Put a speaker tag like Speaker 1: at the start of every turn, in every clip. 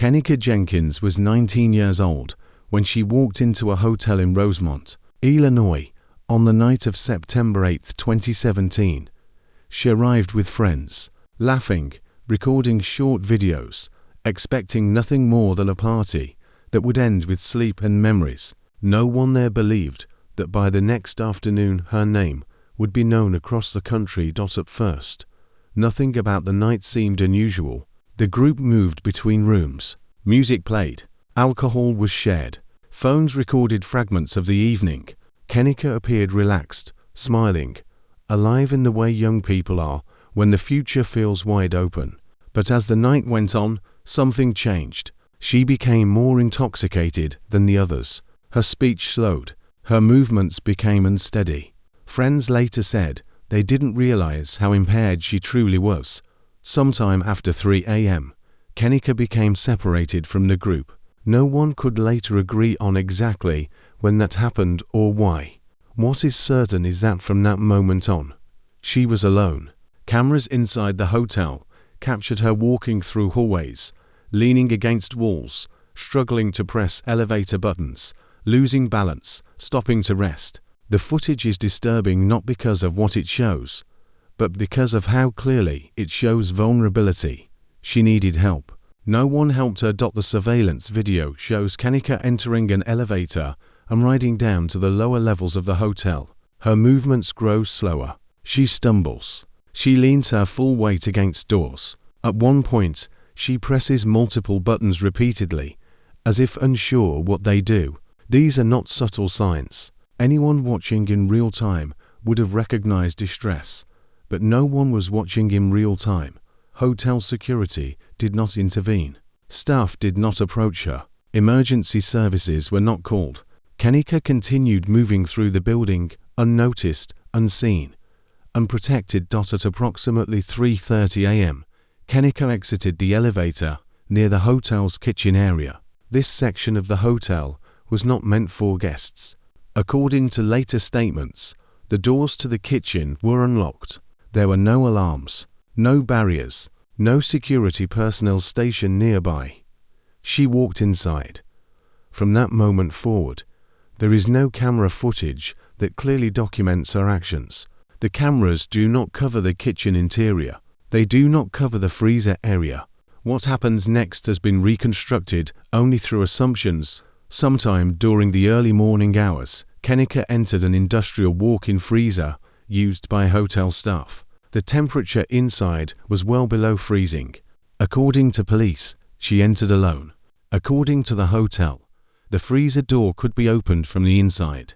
Speaker 1: Kenneka Jenkins was 19 years old when she walked into a hotel in Rosemont, Illinois, on the night of September 8, 2017. She arrived with friends, laughing, recording short videos, expecting nothing more than a party that would end with sleep and memories. No one there believed that by the next afternoon her name would be known across the country. At first, nothing about the night seemed unusual. The group moved between rooms. Music played. Alcohol was shared. Phones recorded fragments of the evening. Kenneka appeared relaxed, smiling, alive in the way young people are when the future feels wide open. But as the night went on, something changed. She became more intoxicated than the others. Her speech slowed. Her movements became unsteady. Friends later said they didn't realize how impaired she truly was. Sometime after 3 a.m., Kenneka became separated from the group. No one could later agree on exactly when that happened or why. What is certain is that from that moment on, she was alone. Cameras inside the hotel captured her walking through hallways, leaning against walls, struggling to press elevator buttons, losing balance, stopping to rest. The footage is disturbing not because of what it shows, but because of how clearly it shows vulnerability. She needed help. No one helped her. The surveillance video shows Kenneka entering an elevator and riding down to the lower levels of the hotel. Her movements grow slower. She stumbles. She leans her full weight against doors. At one point, she presses multiple buttons repeatedly, as if unsure what they do. These are not subtle signs. Anyone watching in real time would have recognized distress, but no one was watching in real time. Hotel security did not intervene. Staff did not approach her. Emergency services were not called. Kenneka continued moving through the building, unnoticed, unseen, unprotected. At approximately 3:30 a.m., Kenneka exited the elevator near the hotel's kitchen area. This section of the hotel was not meant for guests. According to later statements, the doors to the kitchen were unlocked. There were no alarms, no barriers, no security personnel stationed nearby. She walked inside. From that moment forward, there is no camera footage that clearly documents her actions. The cameras do not cover the kitchen interior. They do not cover the freezer area. What happens next has been reconstructed only through assumptions. Sometime during the early morning hours, Kenneka entered an industrial walk-in freezer used by hotel staff. The temperature inside was well below freezing. According to police, she entered alone. According to the hotel, the freezer door could be opened from the inside.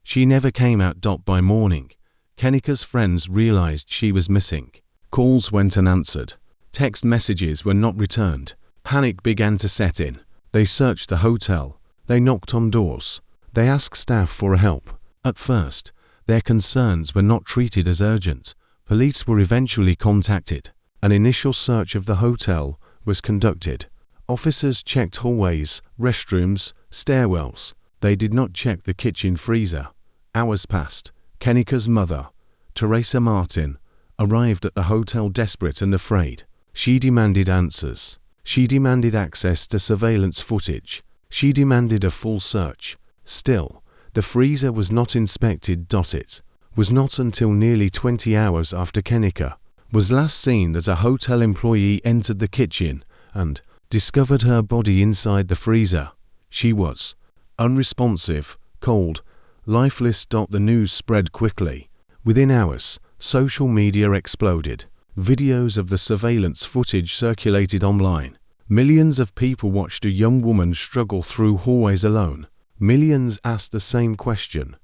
Speaker 1: She never came out. By morning, Kenneka's friends realized she was missing. Calls went unanswered. Text messages were not returned. Panic began to set in. They searched the hotel. They knocked on doors. They asked staff for help. At first, their concerns were not treated as urgent. Police were eventually contacted. An initial search of the hotel was conducted. Officers checked hallways, restrooms, stairwells. They did not check the kitchen freezer. Hours passed. Kenneka's mother, Teresa Martin, arrived at the hotel desperate and afraid. She demanded answers. She demanded access to surveillance footage. She demanded a full search. Still, the freezer was not inspected. It was not until nearly 20 hours after Kenneka was last seen that a hotel employee entered the kitchen and discovered her body inside the freezer. She was unresponsive, cold, lifeless. The news spread quickly. Within hours, social media exploded. Videos of the surveillance footage circulated online. Millions of people watched a young woman struggle through hallways alone. Millions asked the same question: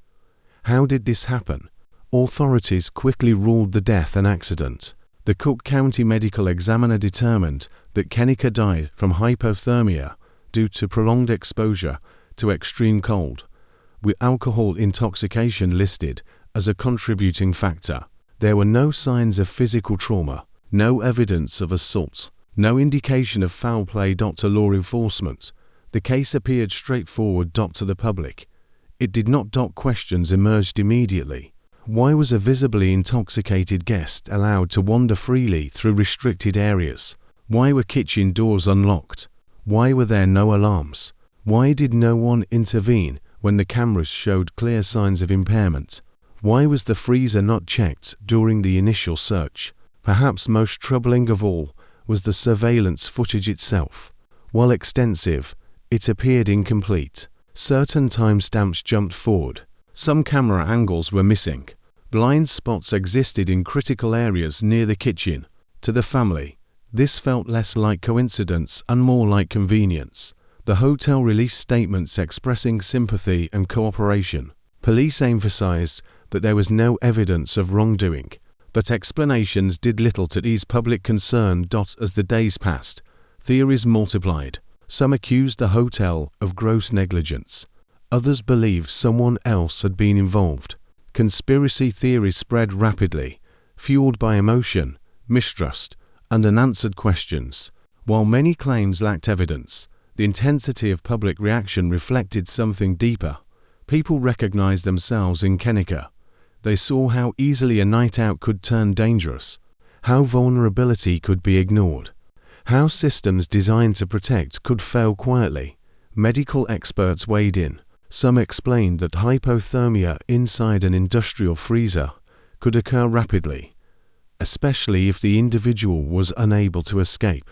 Speaker 1: how did this happen? Authorities quickly ruled the death an accident. The Cook County medical examiner determined that Kenneka died from hypothermia due to prolonged exposure to extreme cold, with alcohol intoxication listed as a contributing factor. There were no signs of physical trauma, no evidence of assault, no indication of foul play. To law enforcement, the case appeared straightforward. To the public, it did not. Questions emerged immediately. Why was a visibly intoxicated guest allowed to wander freely through restricted areas? Why were kitchen doors unlocked? Why were there no alarms? Why did no one intervene when the cameras showed clear signs of impairment? Why was the freezer not checked during the initial search? Perhaps most troubling of all was the surveillance footage itself. While extensive, it appeared incomplete. Certain timestamps jumped forward. Some camera angles were missing. Blind spots existed in critical areas near the kitchen. To the family, this felt less like coincidence and more like convenience. The hotel released statements expressing sympathy and cooperation. Police emphasized that there was no evidence of wrongdoing, but explanations did little to ease public concern. As the days passed, theories multiplied. Some accused the hotel of gross negligence. Others believed someone else had been involved. Conspiracy theories spread rapidly, fueled by emotion, mistrust, and unanswered questions. While many claims lacked evidence, the intensity of public reaction reflected something deeper. People recognized themselves in Kenneka. They saw how easily a night out could turn dangerous, how vulnerability could be ignored, how systems designed to protect could fail quietly. Medical experts weighed in. Some explained that hypothermia inside an industrial freezer could occur rapidly, especially if the individual was unable to escape.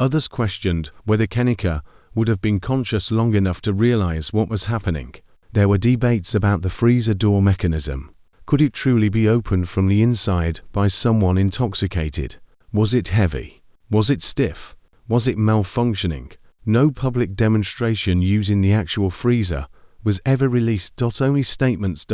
Speaker 1: Others questioned whether Kenneka would have been conscious long enough to realize what was happening. There were debates about the freezer door mechanism. Could it truly be opened from the inside by someone intoxicated? Was it heavy? Was it stiff? Was it malfunctioning? No public demonstration using the actual freezer was ever released. Only statements.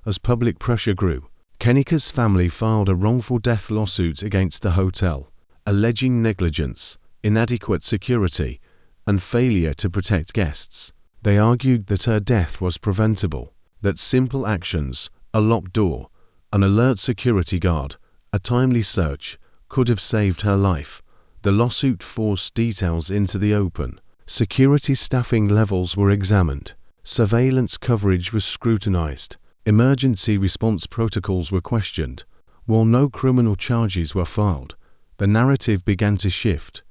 Speaker 1: As public pressure grew, Kenneka's family filed a wrongful death lawsuit against the hotel, alleging negligence, inadequate security, and failure to protect guests. They argued that her death was preventable, that simple actions, a locked door, an alert security guard, a timely search, could have saved her life. The lawsuit forced details into the open. Security staffing levels were examined. Surveillance coverage was scrutinized. Emergency response protocols were questioned. While no criminal charges were filed, the narrative began to shift.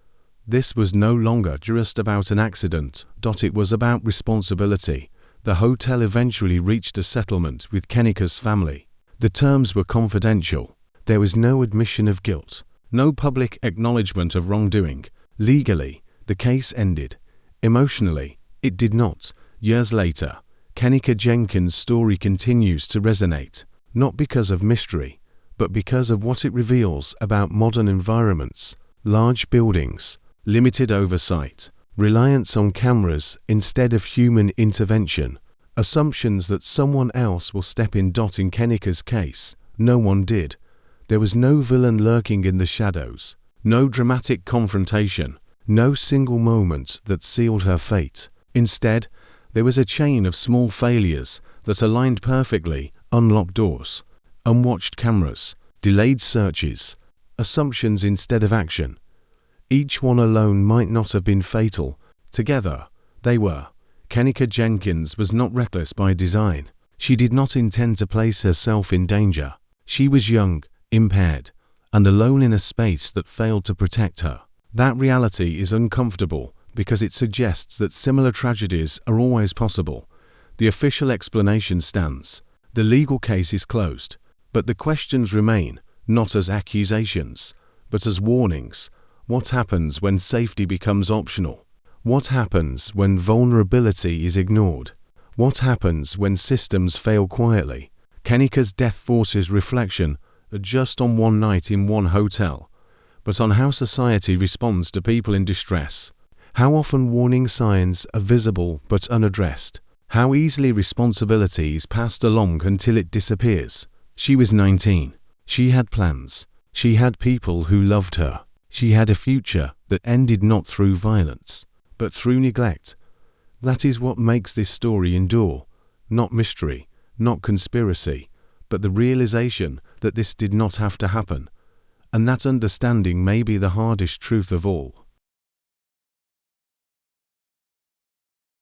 Speaker 1: This was no longer just about an accident. It was about responsibility. The hotel eventually reached a settlement with Kenneka's family. The terms were confidential. There was no admission of guilt, no public acknowledgement of wrongdoing. Legally, the case ended. Emotionally, it did not. Years later, Kenneka Jenkins' story continues to resonate, not because of mystery, but because of what it reveals about modern environments, large buildings, limited oversight, reliance on cameras instead of human intervention, assumptions that someone else will step in. In Kenneka's case, no one did. There was no villain lurking in the shadows, no dramatic confrontation, no single moment that sealed her fate. Instead, there was a chain of small failures that aligned perfectly: unlocked doors, unwatched cameras, delayed searches, assumptions instead of action. Each one alone might not have been fatal. Together, they were. Kenneka Jenkins was not reckless by design. She did not intend to place herself in danger. She was young, impaired, and alone in a space that failed to protect her. That reality is uncomfortable because it suggests that similar tragedies are always possible. The official explanation stands. The legal case is closed, but the questions remain, not as accusations, but as warnings. What happens when safety becomes optional? What happens when vulnerability is ignored? What happens when systems fail quietly? Kenneka's death forces reflection, not just on one night in one hotel, but on how society responds to people in distress. How often warning signs are visible but unaddressed. How easily responsibility is passed along until it disappears. She was 19. She had plans. She had people who loved her. She had a future that ended not through violence, but through neglect. That is what makes this story endure. Not mystery, not conspiracy, but the realization that this did not have to happen. And that understanding may be the hardest truth of all.